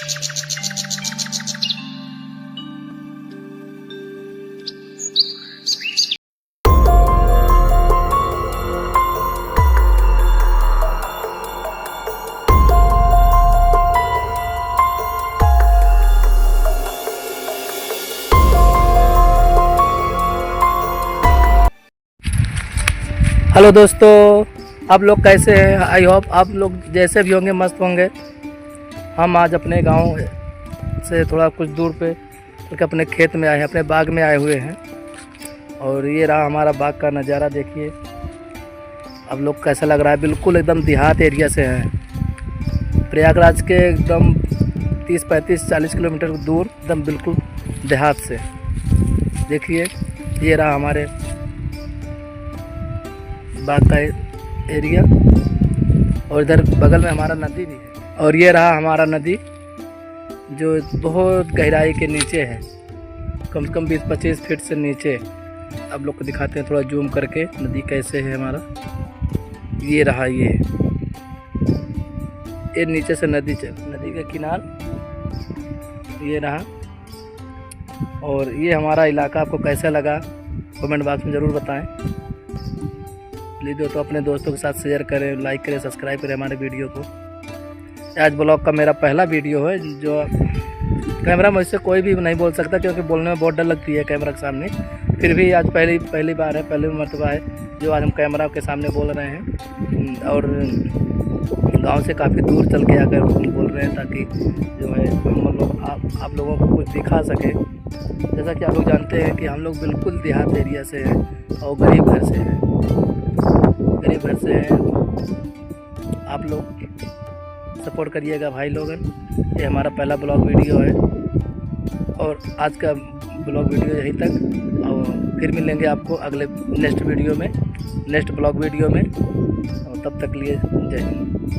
Hello दोस्तों, आप लोग कैसे हैं? आई होप आप लोग जैसे भी होंगे मस्त होंगे। हम आज अपने गांव से थोड़ा कुछ दूर पे क्योंकि अपने खेत में आए हैं, अपने बाग में आए हुए हैं। और ये रहा हमारा बाग का नज़ारा, देखिए आप लोग कैसा लग रहा है। बिल्कुल एकदम देहात एरिया से हैं, प्रयागराज के एकदम 30-35-40 किलोमीटर दूर, एकदम बिल्कुल देहात से। देखिए ये रहा हमारे बाग का एरिया, और इधर बगल में हमारा नदी भी है। और ये रहा हमारा नदी जो बहुत गहराई के नीचे है, कम से कम 20-25 फीट से नीचे। आप लोग को दिखाते हैं थोड़ा जूम करके नदी कैसे है हमारा। ये रहा, ये नीचे से नदी के किनार ये रहा। और ये हमारा इलाका आपको कैसा लगा कमेंट बॉक्स में ज़रूर बताएं। प्लीज़ तो अपने दोस्तों के साथ शेयर करें, लाइक करें, सब्सक्राइब करें हमारे वीडियो को। आज ब्लॉग का मेरा पहला वीडियो है, जो कैमरा मुझसे कोई भी नहीं बोल सकता क्योंकि बोलने में बहुत डर लगती है कैमरा के सामने। फिर भी आज पहली बार है, पहली मर्तबा है जो आज हम कैमरा के सामने बोल रहे हैं। और गांव से काफ़ी दूर चल के आकर बोल रहे हैं ताकि जो है हम लोग आप लोगों को कुछ दिखा सके। जैसा कि आप लोग जानते हैं कि हम लोग बिल्कुल देहात एरिया से हैं और गरीब घर से हैं। आप लोग सपोर्ट करिएगा भाई लोगन। ये हमारा पहला ब्लॉग वीडियो है और आज का ब्लॉग वीडियो यहीं तक। और फिर मिलेंगे आपको अगले नेक्स्ट ब्लॉग वीडियो में। और तब तक लिए जय हिंद।